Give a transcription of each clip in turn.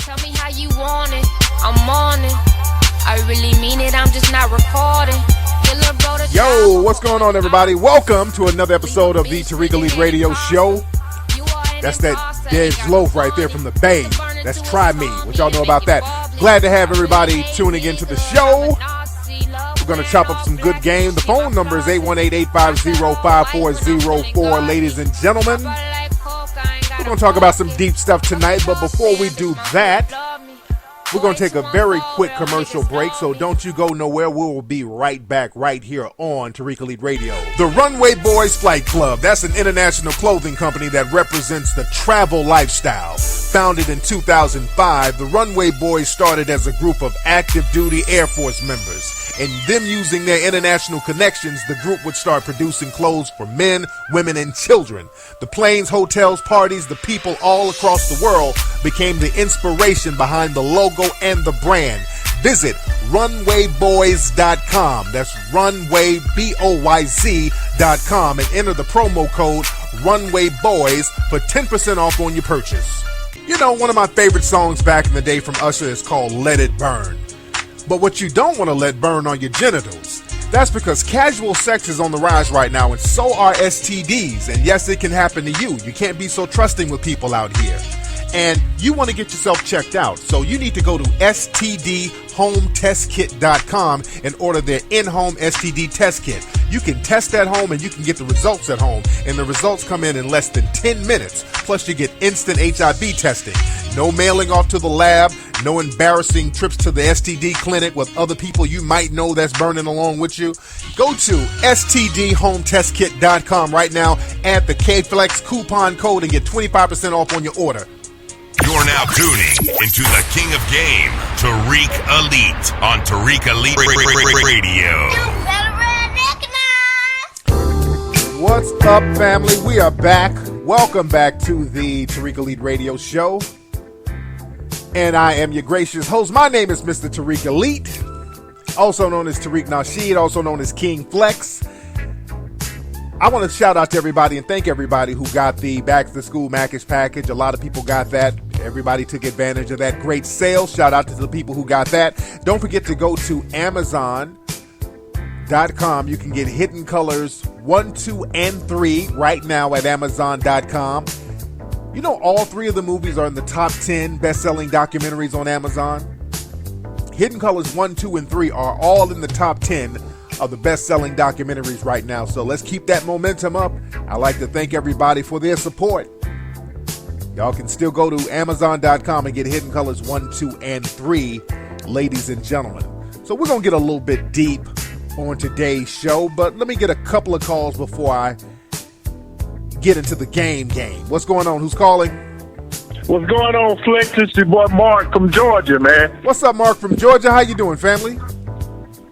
Tell me how you want it, I'm on it. I really mean it, I'm just not recording. Yo, what's going on, everybody? Welcome to another episode of the Tariq Elite Radio Show. That's that Dej Loaf right there from the Bay. That's Try Me. What y'all know about that? Glad to have everybody tuning into the show. We're going to chop up some good game. The phone number is 818-850-5404, ladies and gentlemen. We're going to talk about some deep stuff tonight, but before we do that, we're going to take a very quick commercial break, so don't you go nowhere. We will be right back right here on Tariq Elite Radio. The Runway Boys Flight Club, that's an international clothing company that represents the travel lifestyle. Founded in 2005, the Runway Boys started as a group of active duty Air Force members. And them using their international connections, the group would start producing clothes for men, women, and children. The planes, hotels, parties, the people all across the world became the inspiration behind the logo and the brand. Visit runwayboys.com. That's runwayboyz.com and enter the promo code runwayboys for 10% off on your purchase. You know, one of my favorite songs back in the day from Usher is called Let It Burn. But what you don't want to let burn are your genitals. That's because casual sex is on the rise right now, and so are STDs. And yes, it can happen to you. You can't be so trusting with people out here. And you want to get yourself checked out. So you need to go to stdhometestkit.com and order their in-home STD test kit. You can test at home and you can get the results at home. And the results come in less than 10 minutes. Plus you get instant HIV testing. No mailing off to the lab. No embarrassing trips to the STD clinic with other people you might know that's burning along with you. Go to stdhometestkit.com right now. Add the KFlex coupon code and get 25% off on your order. You're now tuning into the King of Game, Tariq Elite, on Tariq Elite Radio. What's up, family? We are back. Welcome back to the Tariq Elite Radio Show. And I am your gracious host. My name is Mr. Tariq Elite, also known as Tariq Nasheed, also known as King Flex. I want to shout out to everybody and thank everybody who got the Back to School Mackage package. A lot of people got that. Everybody took advantage of that great sale. Shout out to the people who got that. Don't forget to go to Amazon.com. You can get Hidden Colors 1, 2, and 3 right now at Amazon.com. You know, all 3 of the movies are in the top 10 best-selling documentaries on Amazon. Hidden Colors 1, 2, and 3 are all in the top 10 of the best-selling documentaries right now. So let's keep that momentum up. I'd like to thank everybody for their support. Y'all can still go to Amazon.com and get Hidden Colors 1, 2, and 3, ladies and gentlemen. So we're going to get a little bit deep on today's show, but let me get a couple of calls before I get into the game. What's going on? Who's calling? What's going on, Flex? It's your boy Mark from Georgia, man. What's up, Mark from Georgia? How you doing, family?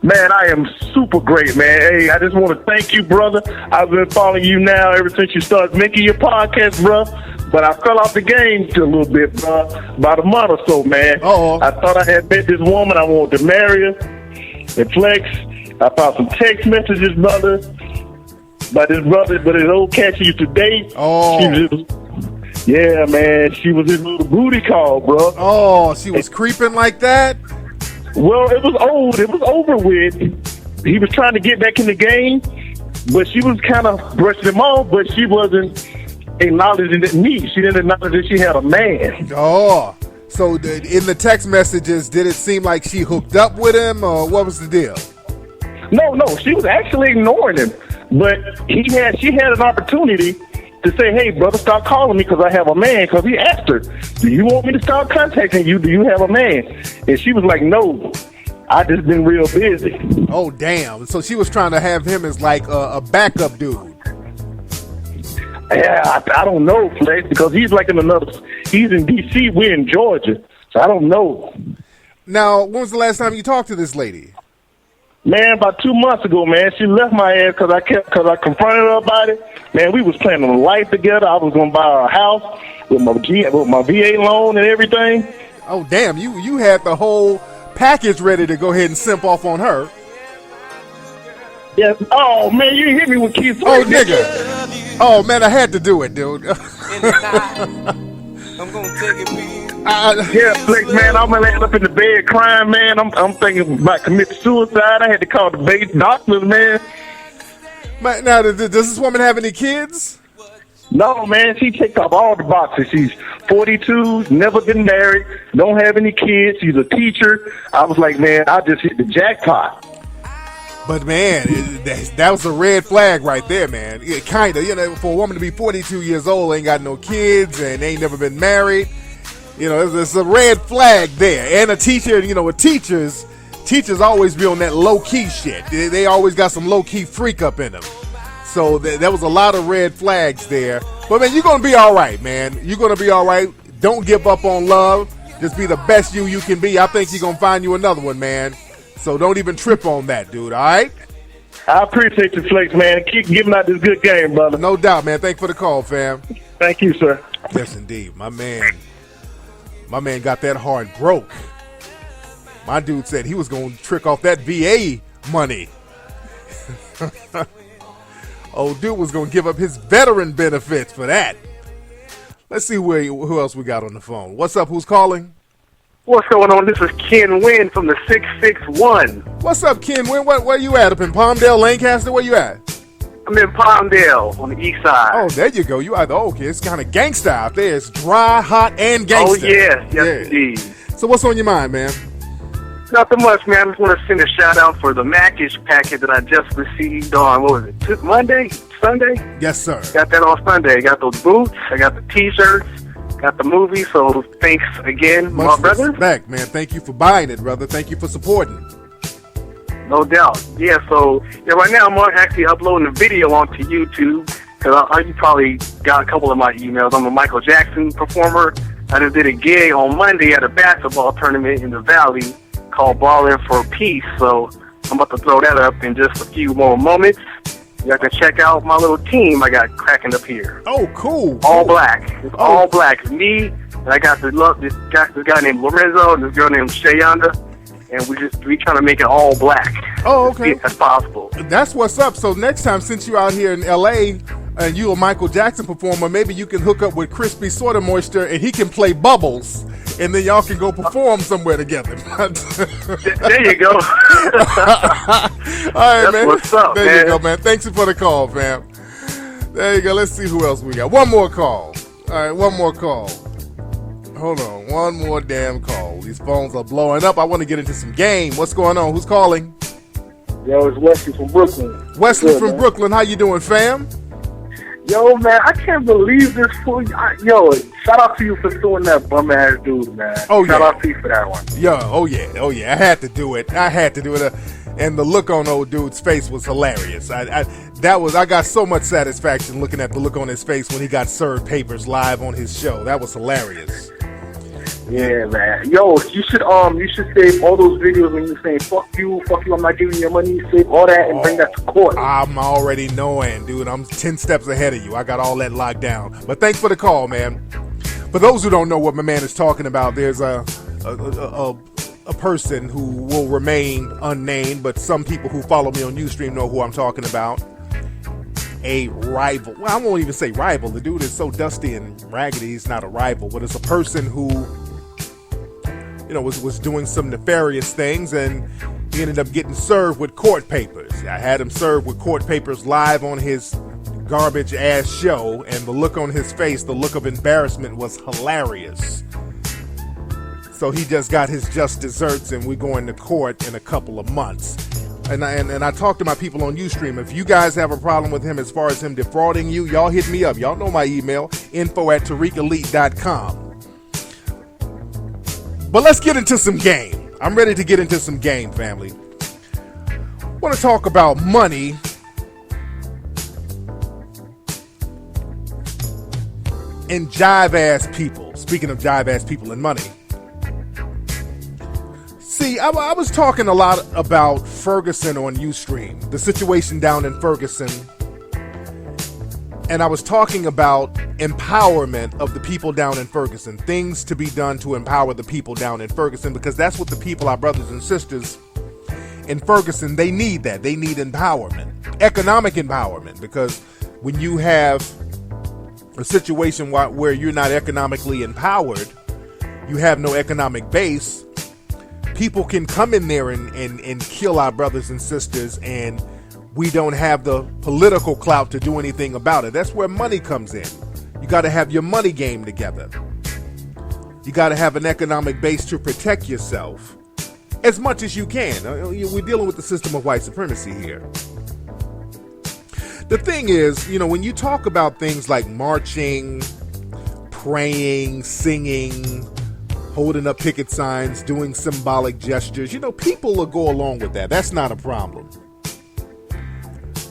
Man, I am super great, man. Hey, I just want to thank you, brother. I've been following you now ever since you started making your podcast, bro. But I fell off the game a little bit, bro, about a month or so, man. Uh-oh. I thought I had met this woman. I wanted to marry her. And Flex, I found some text messages, brother. But his old cat she used to date. Oh. Yeah, man. She was his little booty call, bro. Oh, she was creeping like that? Well, it was old. It was over with. He was trying to get back in the game, but she was kind of brushing him off, but she wasn't acknowledging me. She didn't acknowledge that she had a man. Oh, so in the text messages, did it seem like she hooked up with him, or what was the deal? No, she was actually ignoring him, but she had an opportunity to say, hey, brother, stop calling me because I have a man, because he asked her, do you want me to start contacting you? Do you have a man? And she was like, no, I just been real busy. Oh, damn. So she was trying to have him as like a backup dude. Yeah, I don't know, Flex, because he's in D.C., we're in Georgia, so I don't know. Now, when was the last time you talked to this lady? Man, about 2 months ago, man, she left my ass because I confronted her about it. Man, we was planning on life together. I was gonna buy her a house with my VA loan and everything. Oh, damn! You had the whole package ready to go ahead and simp off on her. Yes. Oh man, you hit me with Keith. Oh nigga. Oh man, I had to do it, dude. I'm gonna take it. Yeah, Flex, man, I'm laying up in the bed crying, man. I'm thinking about committing suicide. I had to call the base doctors, man. Now, does this woman have any kids? No, man, she checked off all the boxes. She's 42, never been married, don't have any kids. She's a teacher. I was like, man, I just hit the jackpot. But, man, that was a red flag right there, man. Kind of, for a woman to be 42 years old, ain't got no kids, and ain't never been married. It's a red flag there. And a teacher, with teachers always be on that low-key shit. They always got some low-key freak up in them. So there was a lot of red flags there. But, man, you're going to be all right, man. You're going to be all right. Don't give up on love. Just be the best you can be. I think you're going to find you another one, man. So don't even trip on that, dude, all right? I appreciate you, Flex, man. Keep giving out this good game, brother. No doubt, man. Thanks for the call, fam. Thank you, sir. Yes, indeed. My man got that heart broke. My dude said he was going to trick off that VA money. Old dude was going to give up his veteran benefits for that. Let's see who else we got on the phone. What's up? Who's calling? What's going on? This is Ken Wynn from the 661. What's up, Ken Wynn? Where you at? Up in Palmdale, Lancaster? Where you at? I'm in Palmdale on the east side. Oh, there you go. You are okay. It's kind of gangsta out there. It's dry, hot, and gangsta. Oh, yes, indeed. So what's on your mind, man? Nothing much, man. I just want to send a shout out for the Macish packet that I just received on, what was it, Monday? Sunday? Yes, sir. Got that on Sunday. I got those boots. I got the T-shirts. Got the movie. So thanks again, my brother. Respect, man. Thank you for buying it, brother. Thank you for supporting. No doubt. Yeah, so right now I'm actually uploading a video onto YouTube because you probably got a couple of my emails. I'm a Michael Jackson performer. I just did a gig on Monday at a basketball tournament in the Valley called Ballin' for Peace. So I'm about to throw that up in just a few more moments. You guys can check out my little team I got cracking up here. Oh, cool. All black. It's all black. It's me, and I got this guy named Lorenzo and this girl named Shayanda. And we trying to make it all black. Oh, okay. As possible. That's what's up. So next time, since you're out here in L.A. and you a Michael Jackson performer, maybe you can hook up with Crispy Sorta Moisture and he can play Bubbles, and then y'all can go perform somewhere together. There you go. All right, That's man. What's up, there man? You go, man. Thanks for the call, fam. There you go. Let's see who else we got. One more call. All right, one more call. Hold on, one more damn call. These phones are blowing up. I want to get into some game. What's going on? Who's calling? Yo, it's Wesley from Brooklyn. Wesley from Brooklyn. How you doing, fam? Yo, man, I can't believe this fool. Yo, shout out to you for suing that bum ass dude, man. Oh, shout yeah. out to you for that one. Oh yeah. I had to do it. And the look on old dude's face was hilarious. I got so much satisfaction looking at the look on his face when he got served papers live on his show. That was hilarious. Yeah, man. Yo, you should save all those videos when you say fuck you, I'm not giving you your money. Save all that and bring that to court. I'm already knowing, dude. I'm 10 steps ahead of you. I got all that locked down. But thanks for the call, man. For those who don't know what my man is talking about, there's a person who will remain unnamed, but some people who follow me on Ustream know who I'm talking about. A rival. Well, I won't even say rival. The dude is so dusty and raggedy, he's not a rival, but it's a person who was doing some nefarious things, and he ended up getting served with court papers. I had him served with court papers live on his garbage ass show, and the look on his face, the look of embarrassment was hilarious. So he just got his just desserts, and we're going to court in a couple of months. And I talked to my people on Ustream. If you guys have a problem with him as far as him defrauding you, y'all hit me up. Y'all know my email, info@TariqElite.com. But let's get into some game. I'm ready to get into some game, family. I want to talk about money and jive-ass people. Speaking of jive-ass people and money. See, I was talking a lot about Ferguson on Ustream, the situation down in Ferguson. And I was talking about empowerment of the people down in Ferguson, things to be done to empower the people down in Ferguson, because that's what the people, our brothers and sisters in Ferguson, they need that. They need empowerment, economic empowerment, because when you have a situation where you're not economically empowered, you have no economic base, people can come in there and kill our brothers and sisters, and we don't have the political clout to do anything about it. That's where money comes in. You got to have your money game together. You got to have an economic base to protect yourself as much as you can. We're dealing with the system of white supremacy here. The thing is, when you talk about things like marching, praying, singing, holding up picket signs, doing symbolic gestures, people will go along with that. That's not a problem.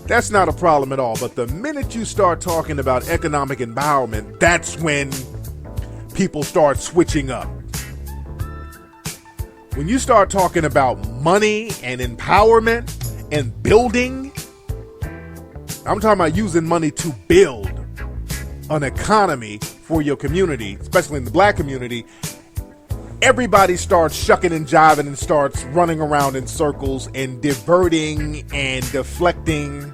That's not a problem at all. But the minute you start talking about economic empowerment, that's when people start switching up. When you start talking about money and empowerment and building, I'm talking about using money to build an economy for your community, especially in the black community. Everybody starts shucking and jiving and starts running around in circles and diverting and deflecting.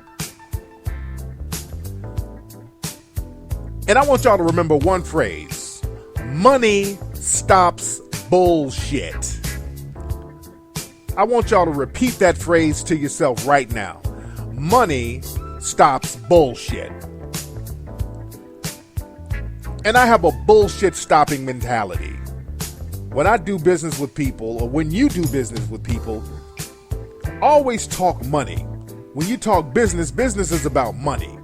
And I want y'all to remember one phrase: money stops bullshit. I want y'all to repeat that phrase to yourself right now. Money stops bullshit. And I have a bullshit stopping mentality. When I do business with people, or when you do business with people, always talk money. When you talk business, business is about money.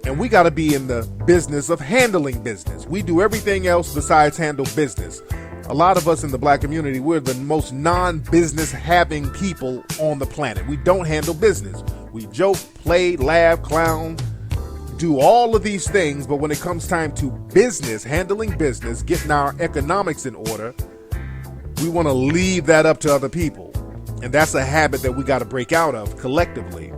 And we got to be in the business of handling business. We do everything else besides handle business. A lot of us in the black community, we're the most non-business having people on the planet. We don't handle business. We joke, play, laugh, clown, do all of these things, but when it comes time to business, handling business, getting our economics in order, we want to leave that up to other people. And that's a habit that we got to break out of collectively.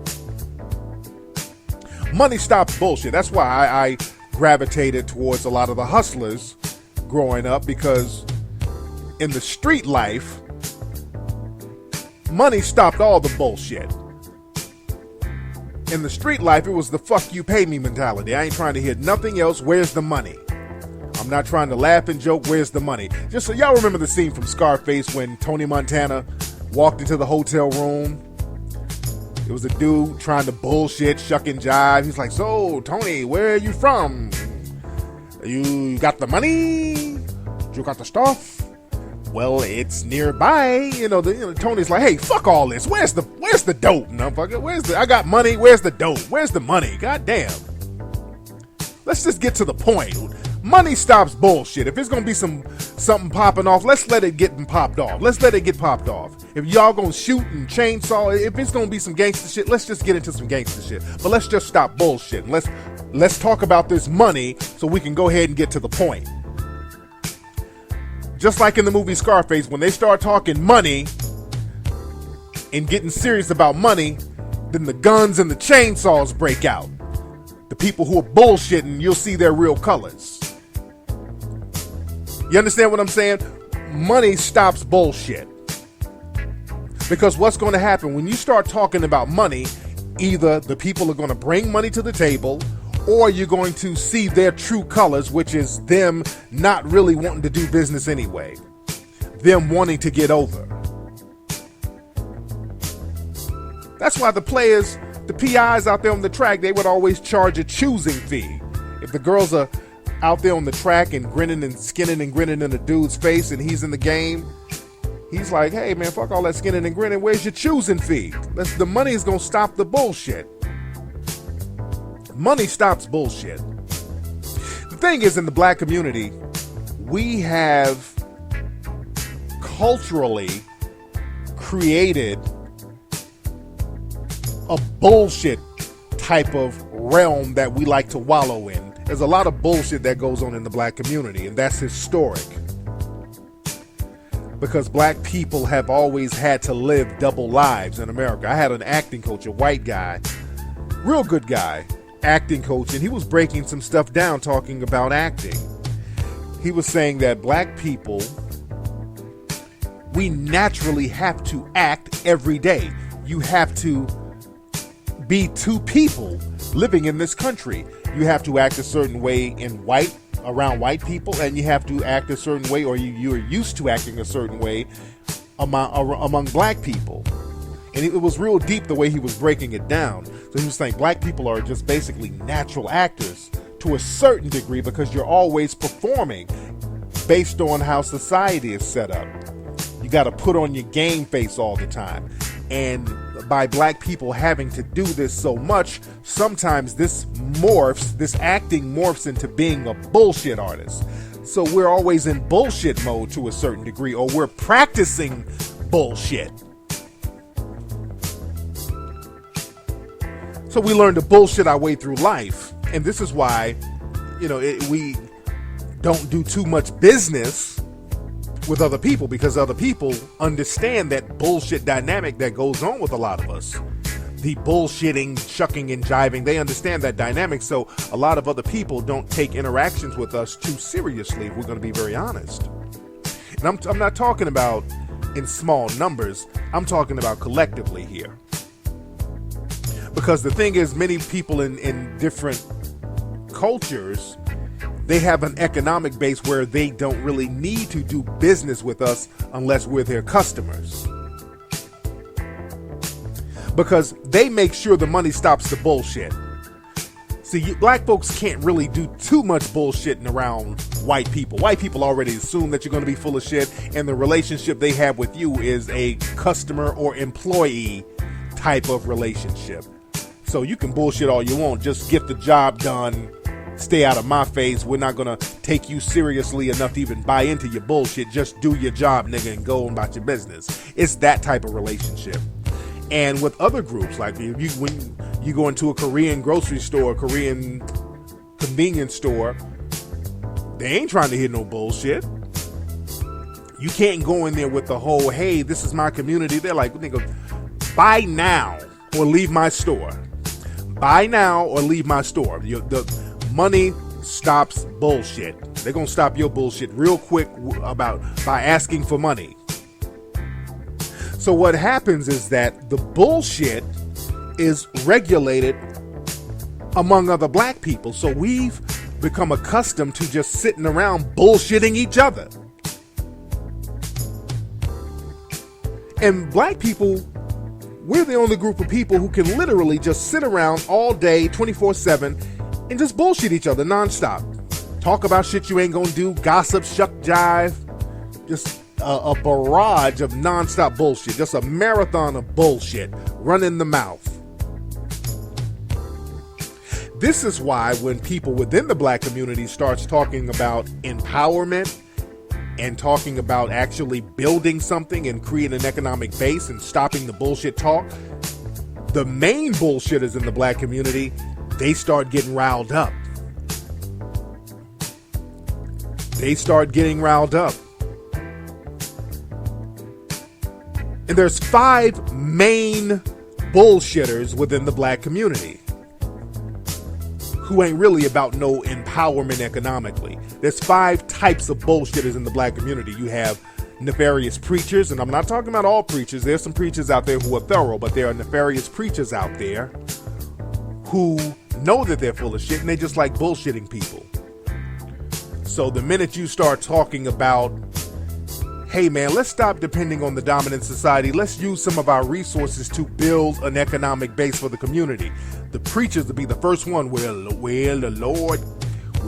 Money stops bullshit. That's why I gravitated towards a lot of the hustlers growing up, because in the street life, money stopped all the bullshit. In the street life, it was the fuck you pay me mentality. I ain't trying to hear nothing else. Where's the money? I'm not trying to laugh and joke. Where's the money? Just so y'all remember the scene from Scarface when Tony Montana walked into the hotel room. It was a dude trying to bullshit, shuck and jive. He's like, so, Tony, where are you from? You got the money? You got the stuff? Well, it's nearby. Tony's like, hey, fuck all this. Where's the dope, motherfucker? I got money. Where's the dope? Where's the money? God damn. Let's just get to the point. Money stops bullshit. If it's gonna be something popping off, let's let it get popped off. Let's let it get popped off. If y'all gonna shoot and chainsaw, if it's gonna be some gangster shit, let's just get into some gangster shit. But let's just stop bullshit. Let's talk about this money so we can go ahead and get to the point. Just like in the movie Scarface, when they start talking money and getting serious about money, then the guns and the chainsaws break out. The people who are bullshitting, you'll see their real colors. You understand what I'm saying? Money stops bullshit. Because what's going to happen when you start talking about money, either the people are going to bring money to the table, or you're going to see their true colors, which is them not really wanting to do business anyway. Them wanting to get over. That's why the players, the PIs out there on the track, they would always charge a choosing fee. If the girls are out there on the track and grinning and skinning and grinning in a dude's face and he's in the game, he's like, hey man, fuck all that skinning and grinning. Where's your choosing fee? The money is going to stop the bullshit. Money stops bullshit. The thing is, in the black community, we have culturally created a bullshit type of realm that we like to wallow in. There's a lot of bullshit that goes on in the black community, and that's historic. Because black people have always had to live double lives in America. I had an acting coach, a white guy, real good guy, acting coach, and he was breaking some stuff down talking about acting. He was saying that black people, we naturally have to act every day. You have to be two people living in this country. You have to act a certain way in white around white people, and you have to act a certain way, or you're used to acting a certain way among black people. And it was real deep the way he was breaking it down. So he was saying black people are just basically natural actors to a certain degree, because you're always performing based on how society is set up. You got to put on your game face all the time. And by black people having to do this so much, sometimes this acting morphs into being a bullshit artist. So we're always in bullshit mode to a certain degree, or we're practicing bullshit. So we learn to bullshit our way through life. And this is why, we don't do too much business with other people, because other people understand that bullshit dynamic that goes on with a lot of us. The bullshitting, shucking, and jiving, they understand that dynamic. So a lot of other people don't take interactions with us too seriously, if we're going to be very honest. And I'm not talking about in small numbers. I'm talking about collectively here. Because the thing is, many people in different cultures, they have an economic base where they don't really need to do business with us unless we're their customers. Because they make sure the money stops the bullshit. See, black folks can't really do too much bullshitting around white people. White people already assume that you're going to be full of shit, and the relationship they have with you is a customer or employee type of relationship. So you can bullshit all you want, just get the job done, stay out of my face. We're not gonna take you seriously enough to even buy into your bullshit. Just do your job, nigga, and go about your business. It's that type of relationship. And with other groups, like when you go into a Korean grocery store, Korean convenience store, they ain't trying to hear no bullshit. You can't go in there with the whole, hey, this is my community. They're like, nigga, buy now or leave my store. Buy now or leave my store. The money stops bullshit. They're going to stop your bullshit real quick by asking for money. So what happens is that the bullshit is regulated among other black people. So we've become accustomed to just sitting around bullshitting each other. And black people, we're the only group of people who can literally just sit around all day, 24/7, and just bullshit each other nonstop. Talk about shit you ain't gonna do, gossip, shuck, jive. Just a barrage of nonstop bullshit. Just a marathon of bullshit running the mouth. This is why when people within the black community starts talking about empowerment and talking about actually building something and creating an economic base and stopping the bullshit talk, the main bullshitters in the black community, they start getting riled up. They start getting riled up. And there's 5 main bullshitters within the black community who ain't really about no empowerment economically. There's 5 types of bullshitters in the black community. You have nefarious preachers, and I'm not talking about all preachers. There's some preachers out there who are thorough, but there are nefarious preachers out there who know that they're full of shit, and they just like bullshitting people. So the minute you start talking about, hey man, let's stop depending on the dominant society. Let's use some of our resources to build an economic base for the community. The preachers will be the first one. Well, the Lord,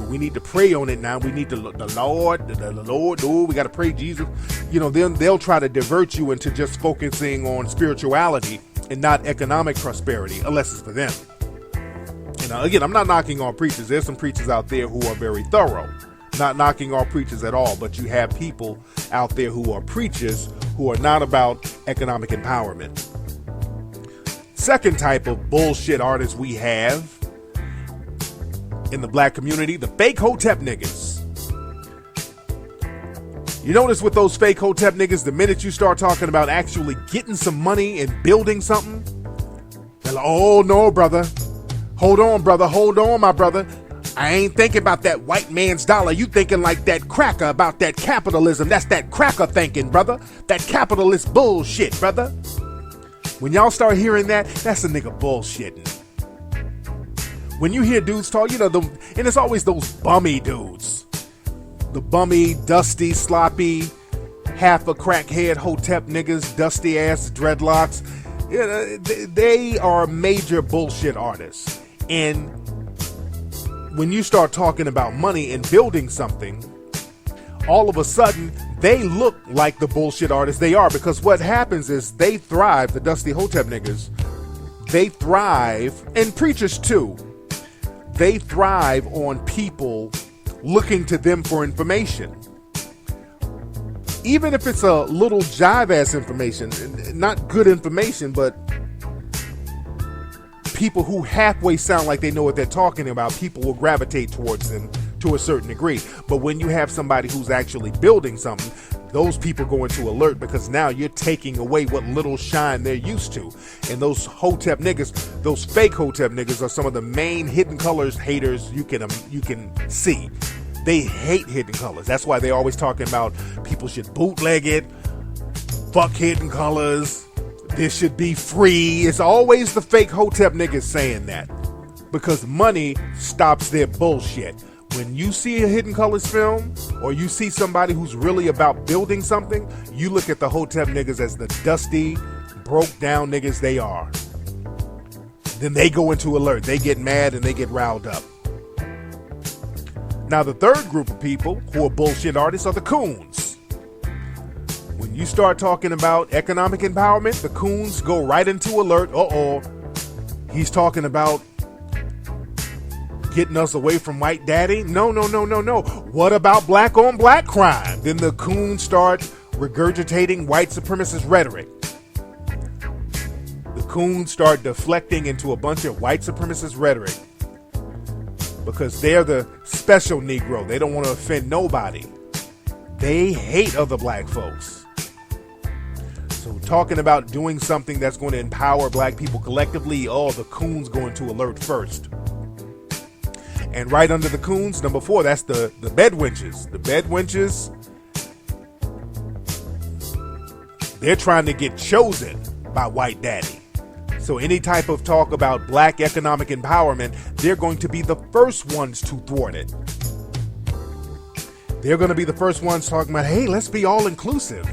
we need to pray on it now. We need the Lord. Oh, we got to pray, Jesus. Then they'll try to divert you into just focusing on spirituality and not economic prosperity, unless it's for them. Again, I'm not knocking all preachers. There's some preachers out there who are very thorough. Not knocking all preachers at all, but you have people out there who are preachers who are not about economic empowerment. Second type of bullshit artists we have in the black community, the fake hotep niggas. You notice with those fake hotep niggas, the minute you start talking about actually getting some money and building something, they're like, oh no, brother. Hold on, brother. Hold on, my brother. I ain't thinking about that white man's dollar. You thinking like that cracker about that capitalism. That's that cracker thinking, brother. That capitalist bullshit, brother. When y'all start hearing that, that's a nigga bullshitting. When you hear dudes talk, and it's always those bummy dudes. the bummy, dusty, sloppy, half a crackhead hotep niggas, dusty ass dreadlocks. They are major bullshit artists. And when you start talking about money and building something, all of a sudden they look like the bullshit artists they are, because what happens is they thrive, the dusty hotep niggas, they thrive, and preachers too, they thrive on people looking to them for information. Even if it's a little jive ass information, not good information, but people who halfway sound like they know what they're talking about, people will gravitate towards them to a certain degree. But when you have somebody who's actually building something, those people go into alert, because now you're taking away what little shine they're used to. And those hotep niggas, those fake hotep niggas, are some of the main Hidden Colors haters you can see. They hate Hidden Colors. That's why they're always talking about people should bootleg it, fuck Hidden Colors, this should be free. It's always the fake hotep niggas saying that, because money stops their bullshit. When you see a Hidden Colors film, or you see somebody who's really about building something, you look at the hotep niggas as the dusty, broke down niggas they are. Then they go into alert. They get mad and they get riled up. Now, the third group of people who are bullshit artists are the coons. When you start talking about economic empowerment, the coons go right into alert. He's talking about getting us away from white daddy. No. What about black on black crime? Then the coons start regurgitating white supremacist rhetoric. The coons start deflecting into a bunch of white supremacist rhetoric, because they're the special Negro. They don't want to offend nobody. They hate other black folks. So talking about doing something that's going to empower black people collectively, the coons go into alert first. And right under the coons, number 4, that's the bedwenches. The bedwenches, they're trying to get chosen by white daddy. So any type of talk about black economic empowerment, they're going to be the first ones to thwart it. They're going to be the first ones talking about, hey, let's be all inclusive.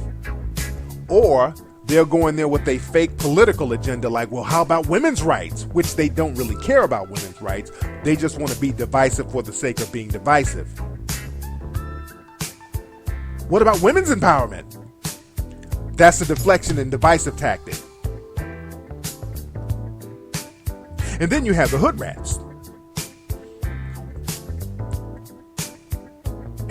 Or they're going there with a fake political agenda like, well, how about women's rights? Which they don't really care about women's rights. They just want to be divisive for the sake of being divisive. What about women's empowerment? That's a deflection and divisive tactic. And then you have the hood rats.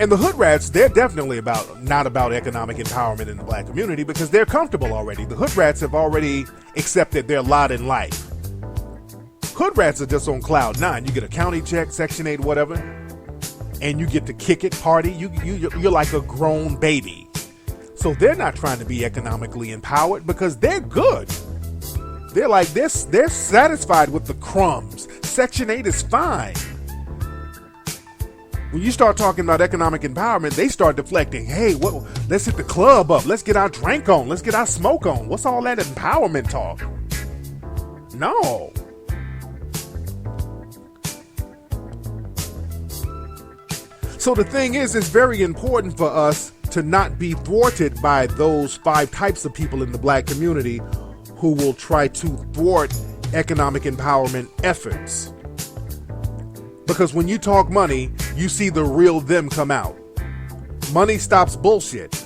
And the hood rats, they're definitely not about economic empowerment in the black community, because they're comfortable already. The hood rats have already accepted their lot in life. Hood rats are just on cloud 9. You get a county check, Section 8, whatever, and you get to kick it, party. You're like a grown baby. So they're not trying to be economically empowered, because they're good. They're like this. They're satisfied with the crumbs. Section 8 is fine. When you start talking about economic empowerment, they start deflecting. Hey, let's hit the club up. Let's get our drink on. Let's get our smoke on. What's all that empowerment talk? No. So the thing is, it's very important for us to not be thwarted by those 5 types of people in the black community who will try to thwart economic empowerment efforts. Because when you talk money, you see the real them come out. Money stops bullshit.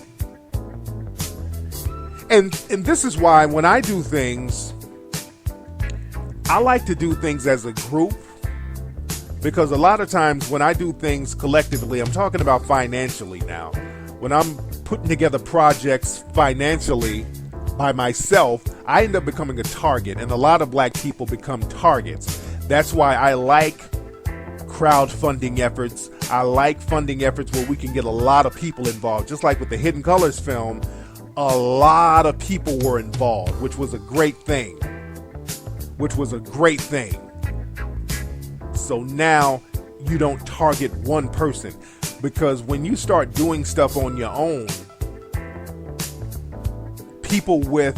And this is why when I do things, I like to do things as a group. Because a lot of times when I do things collectively, I'm talking about financially now. When I'm putting together projects financially by myself, I end up becoming a target. And a lot of black people become targets. That's why I like crowdfunding efforts. I like funding efforts where we can get a lot of people involved. Just like with the Hidden Colors film, a lot of people were involved, which was a great thing. So now you don't target one person, because when you start doing stuff on your own, people with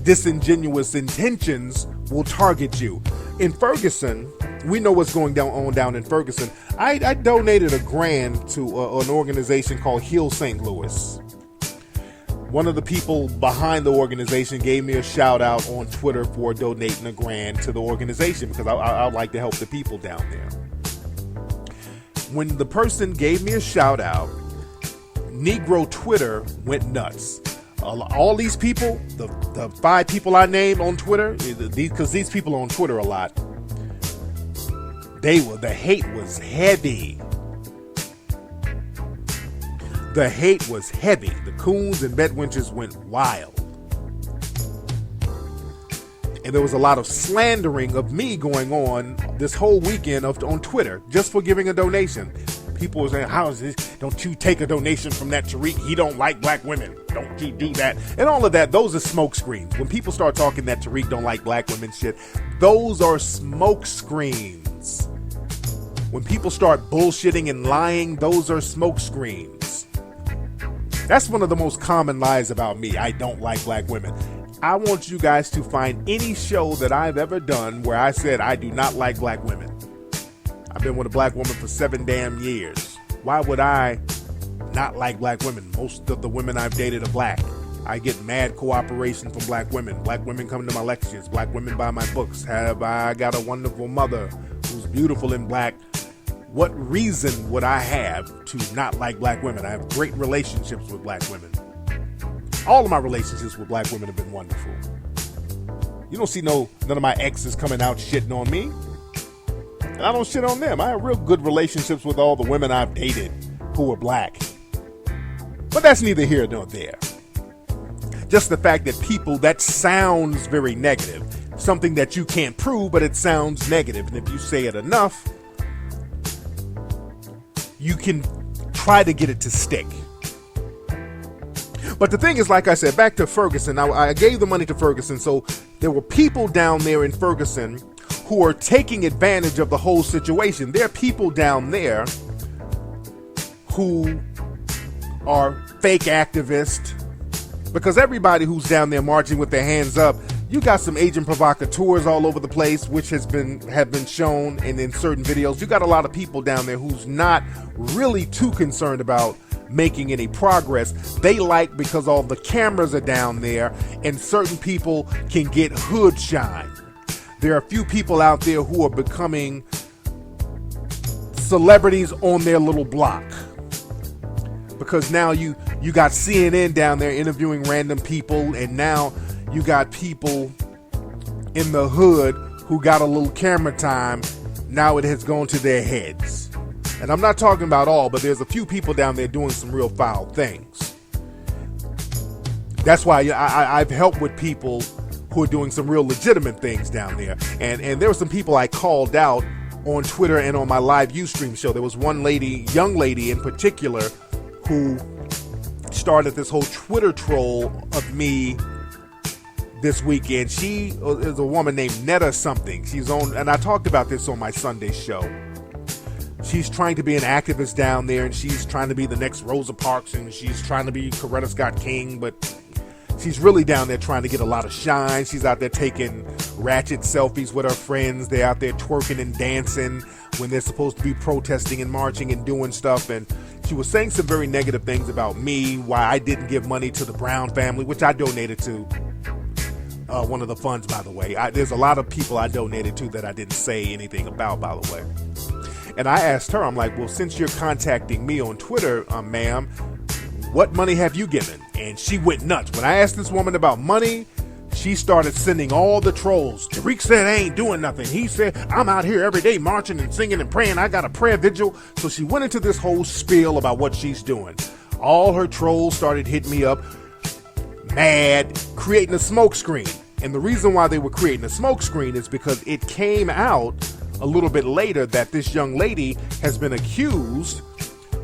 disingenuous intentions will target you. In Ferguson, we know what's going on down in Ferguson. I donated $1,000 to an organization called Heal St. Louis. One of the people behind the organization gave me a shout out on Twitter for donating $1,000 to the organization because I like to help the people down there. When the person gave me a shout out, Negro Twitter went nuts. All these people, the 5 people I named on Twitter, because these people are on Twitter a lot, the hate was heavy. The hate was heavy. The coons and bedwenches went wild. And there was a lot of slandering of me going on this whole weekend on Twitter just for giving a donation. People were saying, how is this? Don't you take a donation from that Tariq? He don't like black women. Don't you do that? And all of that, those are smoke screens. When people start talking that Tariq don't like black women shit, those are smoke screens. When people start bullshitting and lying, those are smoke screens. That's one of the most common lies about me. I don't like black women. I want you guys to find any show that I've ever done where I said I do not like black women. I've been with a black woman for 7 damn years. Why would I not like black women? Most of the women I've dated are black. I get mad cooperation from black women. Black women come to my lectures. Black women buy my books. I got a wonderful mother who's beautiful in black. What reason would I have to not like black women? I have great relationships with black women. All of my relationships with black women have been wonderful. You don't see none of my exes coming out shitting on me. And I don't shit on them. I have real good relationships with all the women I've dated who are black. But that's neither here nor there. Just the fact that sounds very negative. Something that you can't prove, but it sounds negative. And if you say it enough, you can try to get it to stick. But the thing is, like I said, back to Ferguson. I gave the money to Ferguson, so there were people down there in Ferguson who are taking advantage of the whole situation. There are people down there who are fake activists, because everybody who's down there marching with their hands up, you got some agent provocateurs all over the place, which have been shown in certain videos. You got a lot of people down there who's not really too concerned about making any progress. They like because all the cameras are down there and certain people can get hood shine. There are a few people out there who are becoming celebrities on their little block, because now you got CNN down there interviewing random people, and now you got people in the hood who got a little camera time. Now it has gone to their heads. And I'm not talking about all, but there's a few people down there doing some real foul things. That's why I've helped with people who are doing some real legitimate things down there. And there were some people I called out on Twitter and on my live Ustream show. There was one young lady in particular, who started this whole Twitter troll of me this weekend. She is a woman named Netta something. She's on, and I talked about this on my Sunday show. She's trying to be an activist down there, and she's trying to be the next Rosa Parks, and she's trying to be Coretta Scott King, but she's really down there trying to get a lot of shine. She's out there taking ratchet selfies with her friends. They're out there twerking and dancing when they're supposed to be protesting and marching and doing stuff. And she was saying some very negative things about me, why I didn't give money to the Brown family, which I donated to. One of the funds, by the way. There's a lot of people I donated to that I didn't say anything about, by the way. And I asked her, I'm like, well, since you're contacting me on Twitter, ma'am, what money have you given? And she went nuts. When I asked this woman about money, she started sending all the trolls. Tariq said I ain't doing nothing. He said I'm out here every day marching and singing and praying. I got a prayer vigil. So she went into this whole spiel about what she's doing. All her trolls started hitting me up, mad, creating a smoke screen. And the reason why they were creating a smoke screen is because it came out a little bit later that this young lady has been accused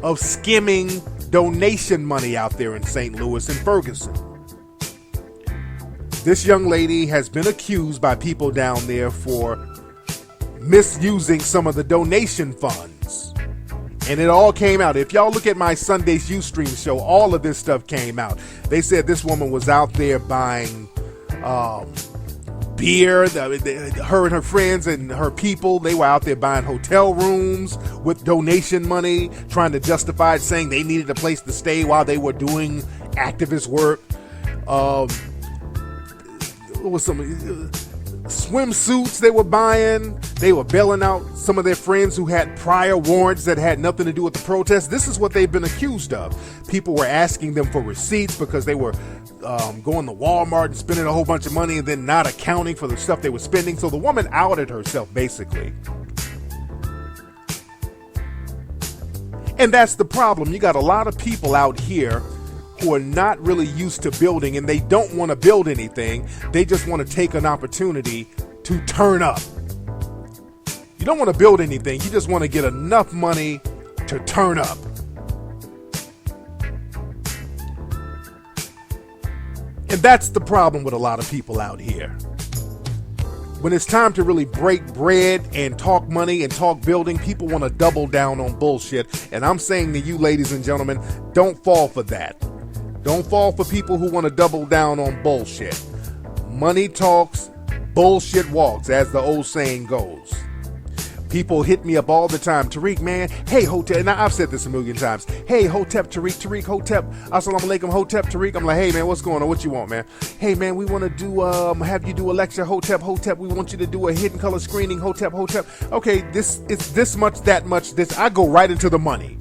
of skimming donation money out there in St. Louis and Ferguson. This young lady has been accused by people down there for misusing some of the donation funds. And it all came out. If y'all look at my Sunday's Ustream show, all of this stuff came out. They said this woman was out there buying beer. Her and her friends and her people, they were out there buying hotel rooms with donation money, trying to justify it, saying they needed a place to stay while they were doing activist work. What was some swimsuits they were buying? They were bailing out some of their friends who had prior warrants that had nothing to do with the protest. This is what they've been accused of. People were asking them for receipts because they were going to Walmart and spending a whole bunch of money and then not accounting for the stuff they were spending. So the woman outed herself, basically. And that's the problem. You got a lot of people out here who are not really used to building, and they don't want to build anything. They just want to take an opportunity to turn up. You don't want to build anything. You just want to get enough money to turn up. And that's the problem with a lot of people out here. When it's time to really break bread and talk money and talk building, people want to double down on bullshit. And I'm saying to you, ladies and gentlemen, don't fall for that. Don't fall for people who want to double down on bullshit. Money talks, bullshit walks, as the old saying goes. People hit me up all the time. Tariq, man, hey, Hotep, and I've said this a million times. Hey, Hotep, Tariq, Hotep, assalamu alaikum, Hotep, Tariq. I'm like, hey, man, what's going on? What you want, man? Hey, man, we want to do, have you do a lecture, Hotep, we want you to do a hidden color screening, Hotep. Okay, it's this much, that much, this. I go right into the money.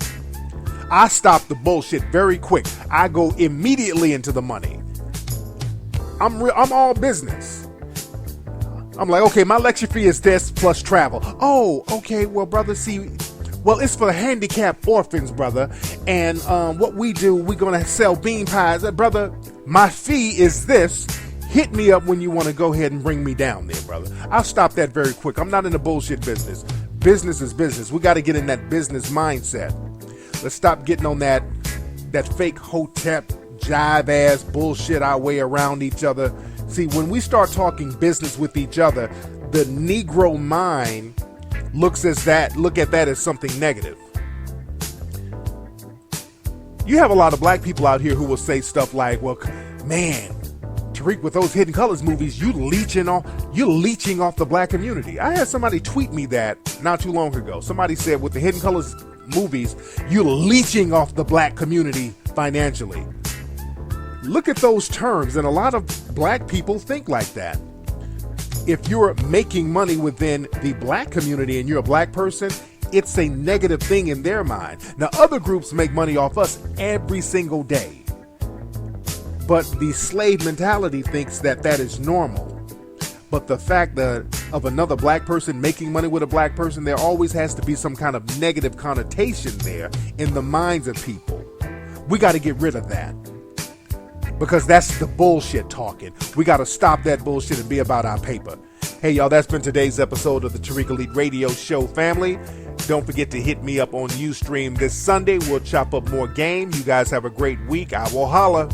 I stop the bullshit very quick. I go immediately into the money. I'm all business. I'm like, okay, my lecture fee is this plus travel. Oh, okay, well, brother, it's for handicapped orphans, brother. And what we do, we're going to sell bean pies. Brother, my fee is this. Hit me up when you want to go ahead and bring me down there, brother. I'll stop that very quick. I'm not in the bullshit business. Business is business. We got to get in that business mindset. Let's stop getting on that fake Hotep, jive-ass bullshit our way around each other. See, when we start talking business with each other, the Negro mind look at that as something negative. You have a lot of black people out here who will say stuff like, well, man, Tariq, with those Hidden Colors movies, you're leeching off the black community. I had somebody tweet me that not too long ago. Somebody said, with the Hidden Colors movies, you're leeching off the black community financially. Look at those terms, and a lot of black people think like that. If you're making money within the black community and you're a black person, it's a negative thing in their mind. Now, other groups make money off us every single day, but the slave mentality thinks that is normal. But the fact that of another black person making money with a black person, there always has to be some kind of negative connotation there in the minds of people. We got to get rid of that, because that's the bullshit talking. We got to stop that bullshit and be about our paper. Hey, y'all, that's been today's episode of the Tariq Elite Radio Show, family. Don't forget to hit me up on Ustream this Sunday. We'll chop up more game. You guys have a great week. I will holla.